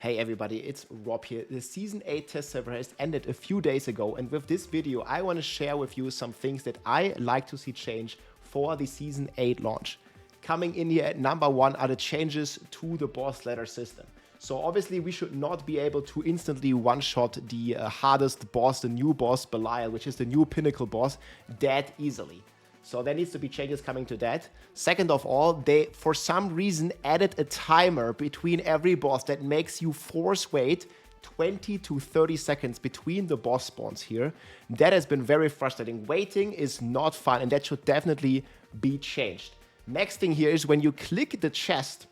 Hey everybody, it's Rob here. The Season 8 test server has ended a few days ago, and with this video I want to share with you some things that I like to see change for the Season 8 launch. Coming in here at number 1 are the changes to the boss ladder system. So obviously we should not be able to instantly one-shot the hardest boss, the new boss Belial, which is the new pinnacle boss, that easily. So there needs to be changes coming to that. Second of all, they for some reason added a timer between every boss that makes you force wait 20 to 30 seconds between the boss spawns here. That has been very frustrating. Waiting is not fun, and that should definitely be changed. Next thing here is when you click the chest,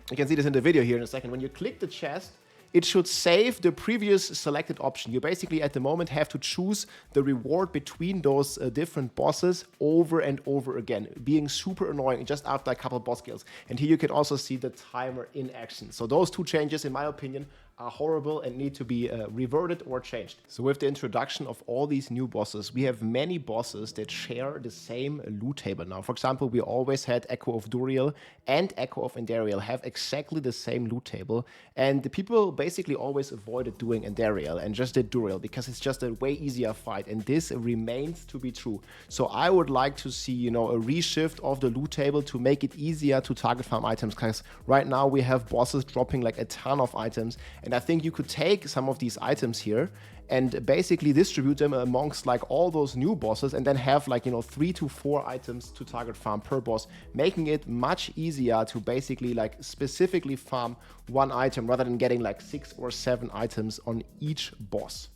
you can see this in the video here in a second, when you click the chest, it should save the previous selected option. You basically at the moment have to choose the reward between those different bosses over and over again, being super annoying just after a couple boss kills. And here you can also see the timer in action. So those two changes, in my opinion, are horrible and need to be reverted or changed. So with the introduction of all these new bosses, we have many bosses that share the same loot table now. For example, we always had Echo of Duriel and Echo of Endariel have exactly the same loot table, and the people basically always avoided doing Endariel and just did Duriel because it's just a way easier fight, and this remains to be true. So I would like to see, you know, a reshift of the loot table to make it easier to target farm items, because right now we have bosses dropping like a ton of items. And I think you could take some of these items here and basically distribute them amongst like all those new bosses, and then have like, you know, 3 to 4 items to target farm per boss, making it much easier to basically like specifically farm one item rather than getting like 6 or 7 items on each boss.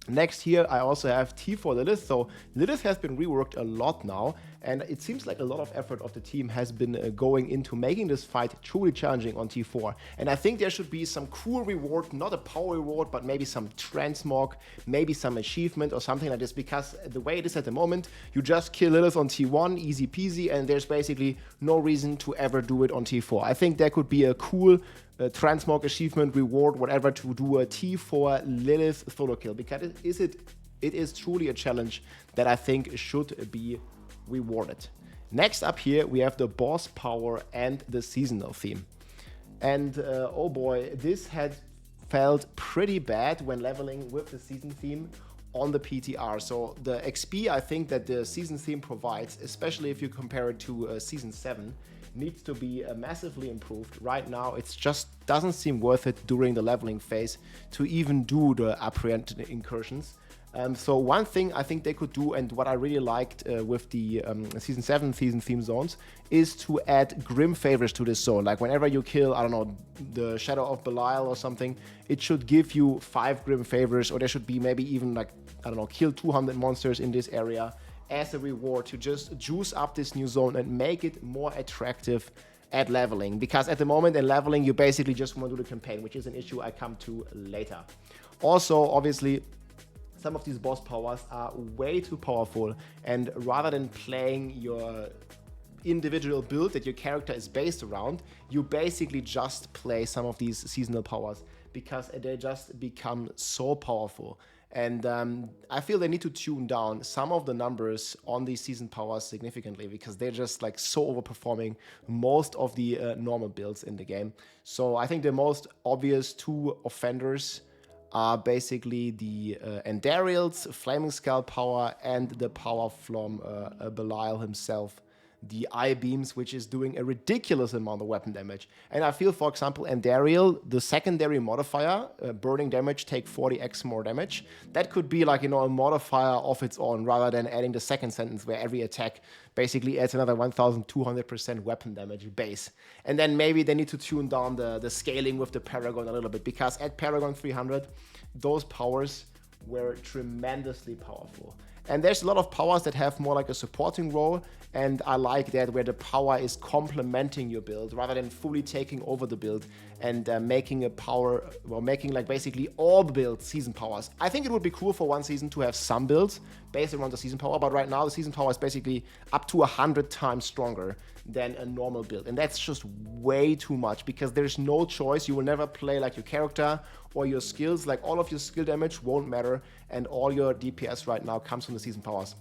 Next here, I also have T4 Lilith. So Lilith has been reworked a lot now, and it seems like a lot of effort of the team has been going into making this fight truly challenging on T4. And I think there should be some cool reward, not a power reward, but maybe some transmog, maybe some achievement or something like this, because the way it is at the moment, you just kill Lilith on T1, easy peasy, and there's basically no reason to ever do it on T4. I think there could be a cool transmog achievement reward, whatever, to do a T4 Lilith solo kill, because it is truly a challenge that I think should be rewarded. Next up here we have the boss power and the seasonal theme, and oh boy, this had felt pretty bad when leveling with the season theme on the PTR. So the XP I think that the season theme provides, especially if you compare it to season 7, needs to be massively improved. Right now it just doesn't seem worth it during the leveling phase to even do the apprehension incursions. So one thing I think they could do, and what I really liked with the season 7 season theme zones, is to add grim favors to this zone. Like whenever you kill, I don't know, the Shadow of Belial or something, it should give you 5 grim favors, or there should be maybe even like, I don't know, kill 200 monsters in this area as a reward to just juice up this new zone and make it more attractive at leveling. Because at the moment in leveling, you basically just want to do the campaign, which is an issue I come to later. Also, obviously, some of these boss powers are way too powerful, and rather than playing your individual build that your character is based around, you basically just play some of these seasonal powers because they just become so powerful. And I feel they need to tune down some of the numbers on these season powers significantly, because they're just like so overperforming most of the normal builds in the game. So I think the most obvious 2 offenders are basically the Endariel's Flaming Skull power and the power from Belial himself, the eye beams, which is doing a ridiculous amount of weapon damage. And I feel, for example, Endariel, the secondary modifier, burning damage, take 40x more damage. That could be like, you know, a modifier of its own, rather than adding the second sentence where every attack basically adds another 1200% weapon damage base. And then maybe they need to tune down the scaling with the Paragon a little bit, because at Paragon 300, those powers were tremendously powerful. And there's a lot of powers that have more like a supporting role, and I like that, where the power is complementing your build rather than fully taking over the build and making a power, well, making like basically all builds season powers. I think it would be cool for one season to have some builds based around the season power, but right now the season power is basically up to 100 times stronger than a normal build, and that's just way too much, because there's no choice. You will never play like your character or your skills. Like all of your skill damage won't matter, and all your DPS right now comes from the season powers.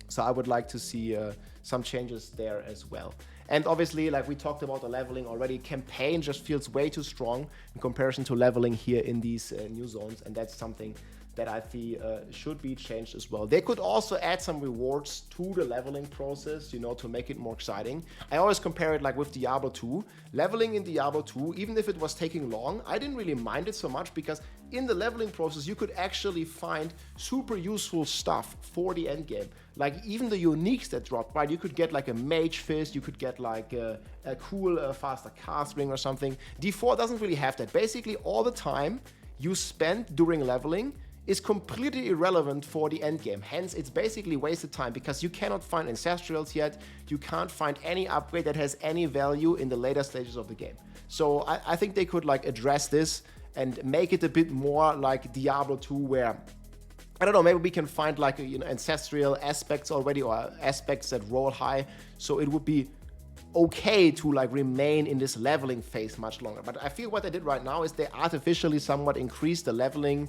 So I would like to see some changes there as well. And obviously, like we talked about the leveling already, campaign just feels way too strong in comparison to leveling here in these new zones. And that's something that I feel should be changed as well. They could also add some rewards to the leveling process, you know, to make it more exciting. I always compare it like with Diablo 2. Leveling in Diablo 2, even if it was taking long, I didn't really mind it so much because in the leveling process, you could actually find super useful stuff for the end game. Like even the uniques that dropped, right? You could get like a mage fist, you could get like a cool faster cast ring or something. D4 doesn't really have that. Basically all the time you spend during leveling is completely irrelevant for the end game. Hence, it's basically wasted time because you cannot find ancestrals yet. You can't find any upgrade that has any value in the later stages of the game. So I think they could like address this and make it a bit more like Diablo 2, where I don't know, maybe we can find like ancestral aspects already, or aspects that roll high. So it would be okay to like remain in this leveling phase much longer. But I feel what they did right now is they artificially somewhat increased the leveling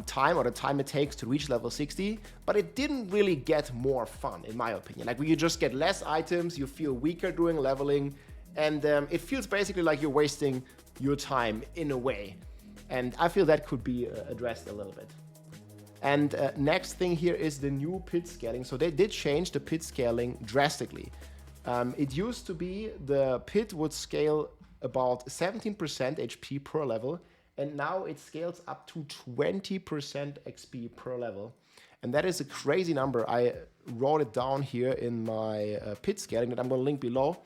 time, or the time it takes to reach level 60, but it didn't really get more fun, in my opinion. Like, you just get less items, you feel weaker during leveling, and it feels basically like you're wasting your time in a way. And I feel that could be addressed a little bit. And next thing here is the new pit scaling. So they did change the pit scaling drastically. It used to be the pit would scale about 17% HP per level, and now it scales up to 20% XP per level. And that is a crazy number. I wrote it down here in my pit scaling that I'm going to link below.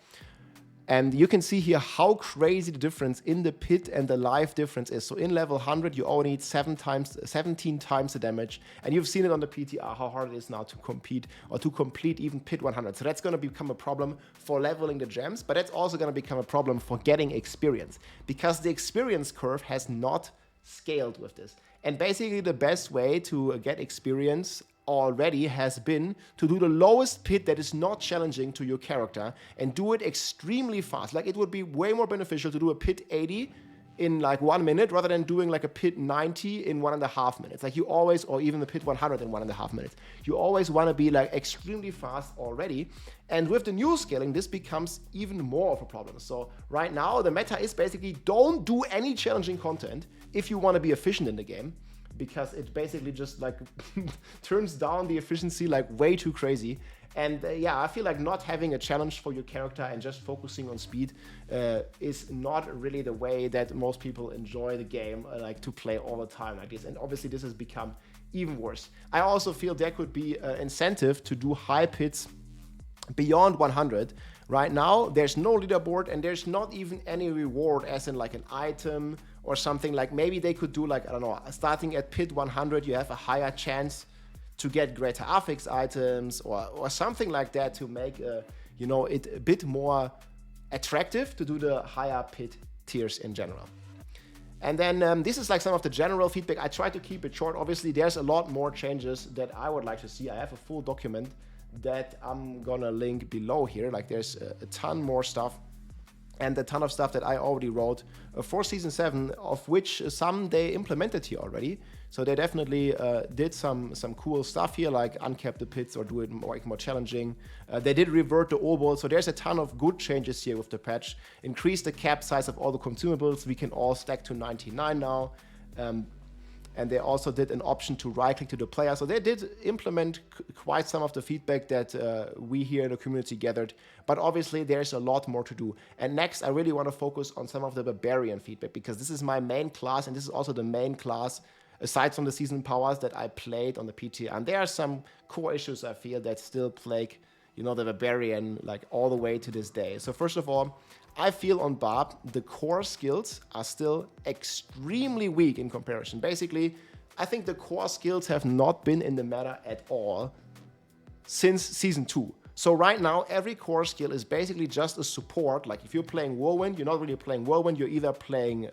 And you can see here how crazy the difference in the pit and the life difference is. So in level 100, you only need 17 times the damage. And you've seen it on the PTR, how hard it is now to compete or to complete even pit 100. So that's going to become a problem for leveling the gems, but that's also going to become a problem for getting experience, because the experience curve has not scaled with this. And basically the best way to get experience already has been to do the lowest pit that is not challenging to your character and do it extremely fast. Like, it would be way more beneficial to do a pit 80 in like 1 minute rather than doing like a pit 90 in 1.5 minutes. Like, you always, or even the pit 100 in 1.5 minutes. You always want to be like extremely fast already. And with the new scaling, this becomes even more of a problem. So right now the meta is basically don't do any challenging content if you want to be efficient in the game, because it basically just like turns down the efficiency like way too crazy. And yeah, I feel like not having a challenge for your character and just focusing on speed is not really the way that most people enjoy the game, like to play all the time like this. And obviously this has become even worse. I also feel there could be an incentive to do high pits beyond 100. Right now, there's no leaderboard and there's not even any reward as in like an item or something. Like, maybe they could do like, I don't know, starting at pit 100, you have a higher chance to get greater affix items or something like that to make you know, it a bit more attractive to do the higher pit tiers in general. And then this is like some of the general feedback. I try to keep it short. Obviously, there's a lot more changes that I would like to see. I have a full document that I'm gonna link below here. Like, there's a ton more stuff and a ton of stuff that I already wrote for Season 7, of which some they implemented here already. So they definitely did some cool stuff here, like uncap the pits or do it more challenging. They did revert the obol, so there's a ton of good changes here with the patch. Increase the cap size of all the consumables. We can all stack to 99 now. And they also did an option to right-click to the player. So they did implement quite some of the feedback that we here in the community gathered. But obviously, there's a lot more to do. And next, I really want to focus on some of the Barbarian feedback, because this is my main class, and this is also the main class, aside from the season powers, that I played on the PTR. And there are some core issues, I feel, that still plague, you know, the Barbarian, like, all the way to this day. So first of all, I feel on Barb, the core skills are still extremely weak in comparison. Basically, I think the core skills have not been in the meta at all since Season 2. So right now, every core skill is basically just a support. Like, if you're playing Whirlwind, you're not really playing Whirlwind, you're either playing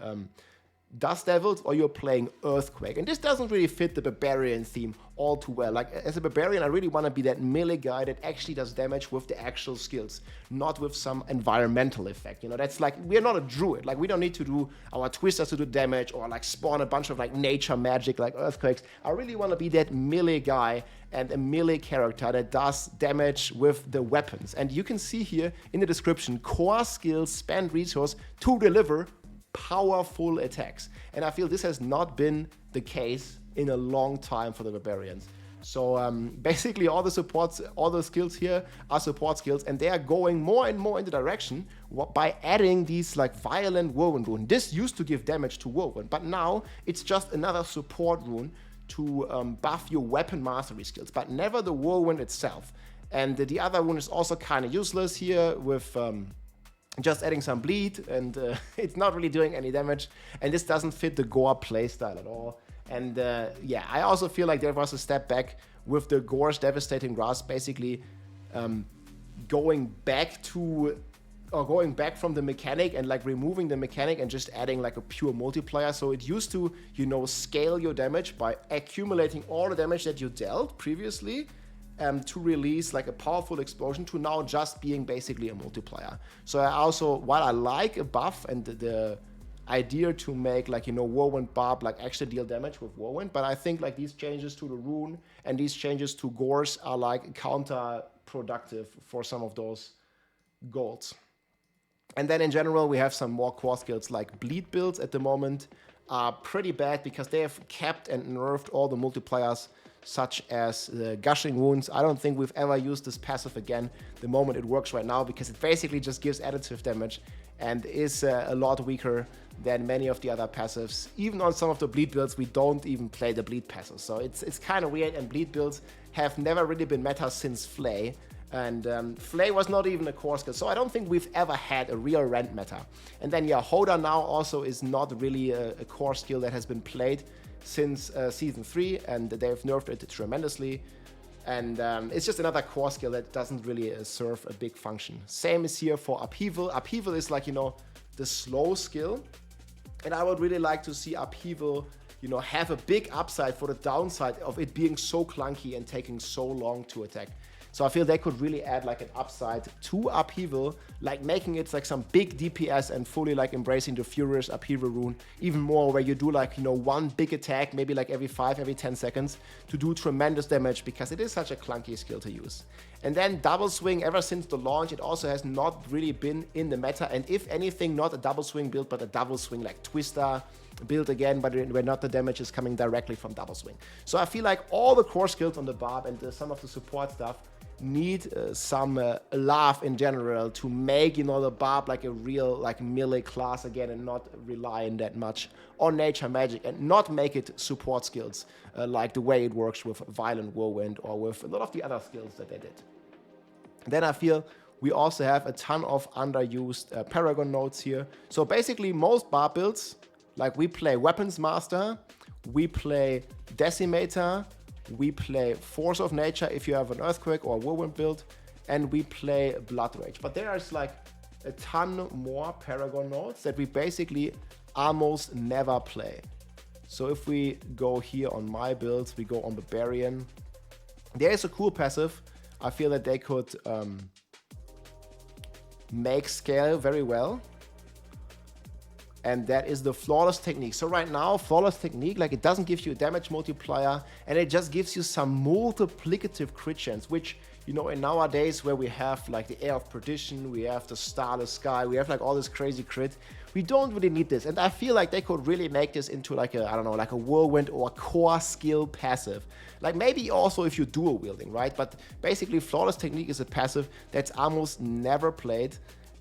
Dust Devils or you're playing Earthquake. And this doesn't really fit the Barbarian theme all too well. Like, as a Barbarian, I really want to be that melee guy that actually does damage with the actual skills, not with some environmental effect. You know, that's like, we're not a druid. Like, we don't need to do our twisters to do damage or like spawn a bunch of like nature magic like Earthquakes. I really want to be that melee guy and a melee character that does damage with the weapons. And you can see here in the description, core skills spend resource to deliver powerful attacks. And I feel this has not been the case in a long time for the Barbarians. So basically all the supports, all the skills here are support skills, and they are going more and more in the direction by adding these like violent whirlwind rune. This used to give damage to whirlwind, but now it's just another support rune to buff your weapon mastery skills, but never the whirlwind itself. And the other rune is also kind of useless here with just adding some bleed, and it's not really doing any damage, and this doesn't fit the Gore playstyle at all. And yeah, I also feel like there was a step back with the Gore's Devastating Grasp, basically going back from the mechanic and like removing the mechanic and just adding like a pure multiplier. So it used to, you know, scale your damage by accumulating all the damage that you dealt previously to release like a powerful explosion, to now just being basically a multiplier. So I also, while I like a buff and the idea to make like, you know, Whirlwind Barb like actually deal damage with Whirlwind, but I think like these changes to the rune and these changes to Gores are like counterproductive for some of those goals. And then in general, we have some more core skills like bleed builds at the moment are pretty bad because they have capped and nerfed all the multipliers, such as the gushing wounds. I don't think we've ever used this passive again the moment it works right now, because it basically just gives additive damage and is a lot weaker than many of the other passives. Even on some of the bleed builds, we don't even play the bleed passive. So it's kind of weird, and bleed builds have never really been meta since Flay. And Flay was not even a core skill, so I don't think we've ever had a real rend meta. And then yeah, Hoda now also is not really a core skill that has been played since Season 3, and they've nerfed it tremendously. And it's just another core skill that doesn't really serve a big function. Same is here for Upheaval. Upheaval is like, you know, the slow skill. And I would really like to see Upheaval, you know, have a big upside for the downside of it being so clunky and taking so long to attack. So I feel they could really add like an upside to Upheaval, like making it like some big DPS and fully like embracing the Furious Upheaval rune even more, where you do like, you know, one big attack, maybe like every 10 seconds to do tremendous damage, because it is such a clunky skill to use. And then Double Swing, ever since the launch, it also has not really been in the meta. And if anything, not a Double Swing build, but a Double Swing like Twister build again, but where not the damage is coming directly from Double Swing. So I feel like all the core skills on the Barb and some of the support stuff need some love in general to make, you know, the Barb like a real like melee class again, and not relying that much on nature magic, and not make it support skills like the way it works with Violent Whirlwind or with a lot of the other skills that they did. Then I feel we also have a ton of underused Paragon nodes here. So basically most Barb builds, like we play Weapons Master, we play Decimator, we play Force of Nature if you have an Earthquake or Whirlwind build, and we play Blood Rage. But there's like a ton more Paragon nodes that we basically almost never play. So if we go here on my builds, we go on Barbarian. There is a cool passive. I feel that they could make scale very well. And that is the Flawless Technique. So right now, Flawless Technique, like it doesn't give you a damage multiplier, and it just gives you some multiplicative crit chance, which, you know, in nowadays where we have like the Air of Perdition, we have the Starless Sky, we have like all this crazy crit, we don't really need this. And I feel like they could really make this into like a, I don't know, like a Whirlwind or a core skill passive. Like maybe also if you're dual wielding, right? But basically Flawless Technique is a passive that's almost never played.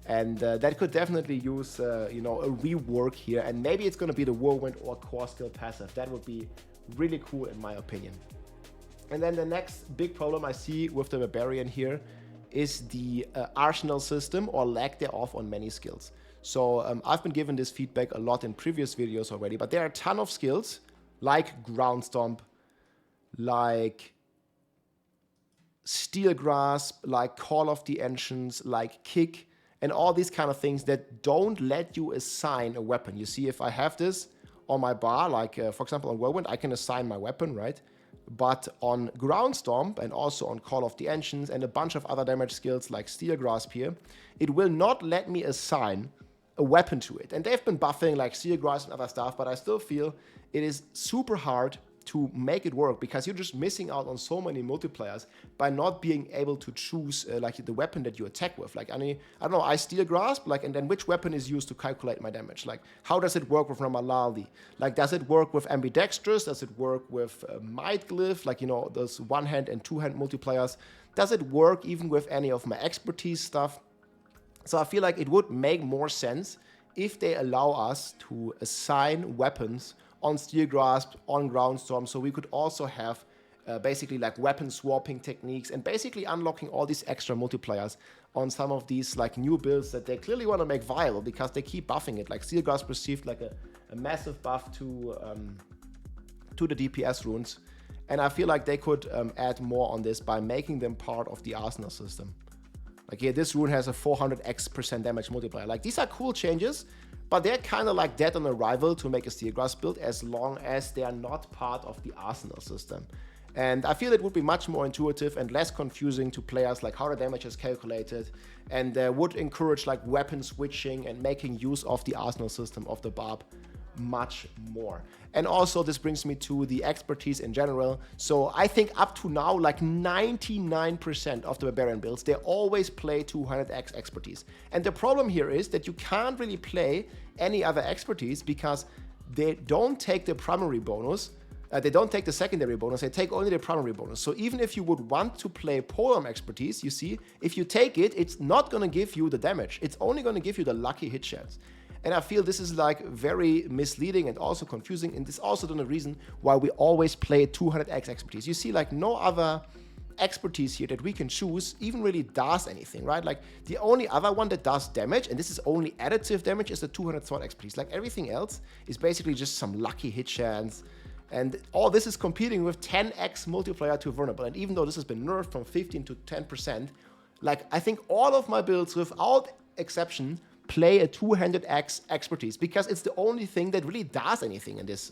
And that could definitely use, you know, a rework here. And maybe it's going to be the Whirlwind or core skill passive. That would be really cool in my opinion. And then the next big problem I see with the Barbarian here is the arsenal system, or lack thereof, on many skills. So I've been given this feedback a lot in previous videos already, but there are a ton of skills like Ground Stomp, like Steel Grasp, like Call of the Ancients, like Kick, and all these kind of things that don't let you assign a weapon. You see, if I have this on my bar, like for example on Whirlwind, I can assign my weapon, right? But on Ground Stomp and also on Call of the Ancients and a bunch of other damage skills like Steel Grasp here, it will not let me assign a weapon to it. And they've been buffing like Steel Grasp and other stuff, but I still feel it is super hard to make it work because you're just missing out on so many multiplayers by not being able to choose like the weapon that you attack with. Like, I don't know, I Steel Grasp, like, and then which weapon is used to calculate my damage? Like, how does it work with Ramalali? Like, does it work with Ambidextrous? Does it work with Might Glyph? Like, you know, those one-hand and two-hand multipliers. Does it work even with any of my expertise stuff? So I feel like it would make more sense if they allow us to assign weapons on Steel Grasp, on Ground Storm, so we could also have basically like weapon swapping techniques and basically unlocking all these extra multipliers on some of these like new builds that they clearly want to make viable because they keep buffing it. Like Steel Grasp received like a massive buff to the DPS runes, and I feel like they could add more on this by making them part of the Arsenal system. Like here, this rune has a 400x% damage multiplier. Like these are cool changes, but they're kind of like dead on arrival to make a Steel Grasp build as long as they are not part of the Arsenal system. And I feel it would be much more intuitive and less confusing to players, like how the damage is calculated, and would encourage like weapon switching and making use of the Arsenal system of the Barb much more. And also this brings me to the expertise in general. So I think up to now, like 99% of the Barbarian builds, they always play 200x expertise. And the problem here is that you can't really play any other expertise because they don't take the primary bonus. They don't take the secondary bonus, they take only the primary bonus. So even if you would want to play Polearm expertise, you see, if you take it, it's not going to give you the damage. It's only going to give you the lucky hit chance. And I feel this is like very misleading and also confusing. And this is also the reason why we always play 200x expertise. You see like no other expertise here that we can choose even really does anything, right? Like the only other one that does damage, and this is only additive damage, is the 200 sword expertise. Like everything else is basically just some lucky hit chance. And all this is competing with 10x multiplier to vulnerable. And even though this has been nerfed from 15 to 10%, like I think all of my builds without exception play a 200x expertise because it's the only thing that really does anything in this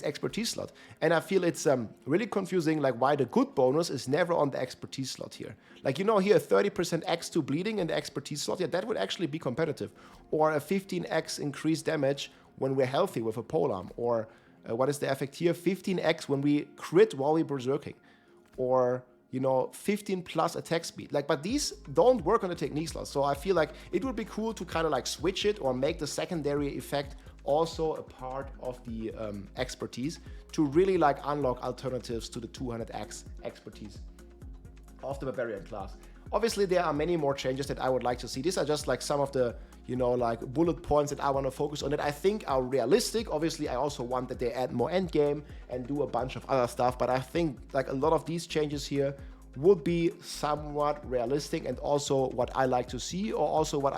expertise slot. And I feel it's really confusing, like why the good bonus is never on the expertise slot here. Like, you know, here 30% x2 bleeding in the expertise slot, yeah, that would actually be competitive. Or a 15x increased damage when we're healthy with a polearm. Or what is the effect here? 15x when we crit while we're berserking. Or, you know, 15 plus attack speed. Like, but these don't work on the technique slot. So I feel like it would be cool to kind of like switch it or make the secondary effect also a part of the expertise to really like unlock alternatives to the 200x expertise of the Barbarian class. Obviously, there are many more changes that I would like to see. These are just like some of the, you know, like bullet points that I want to focus on that I think are realistic. Obviously, I also want that they add more endgame and do a bunch of other stuff. But I think like a lot of these changes here would be somewhat realistic and also what I like to see, or also what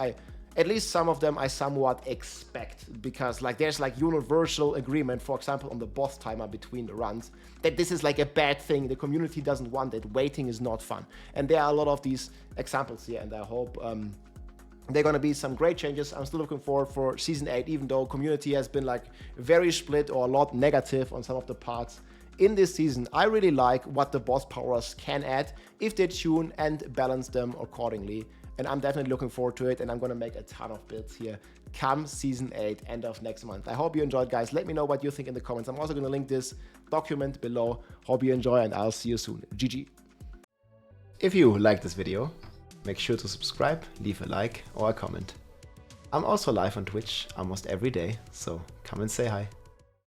at least some of them I somewhat expect, because like there's like universal agreement, for example, on the boss timer between the runs, that this is like a bad thing. The community doesn't want it. Waiting is not fun. And there are a lot of these examples here, and I hope there are going to be some great changes. I'm still looking forward for Season 8, even though community has been like very split or a lot negative on some of the parts. In this season, I really like what the boss powers can add if they tune and balance them accordingly. And I'm definitely looking forward to it, and I'm going to make a ton of builds here come Season 8, end of next month. I hope you enjoyed, guys. Let me know what you think in the comments. I'm also going to link this document below. Hope you enjoy, and I'll see you soon. GG. If you liked this video, make sure to subscribe, leave a like or a comment. I'm also live on Twitch almost every day, so come and say hi.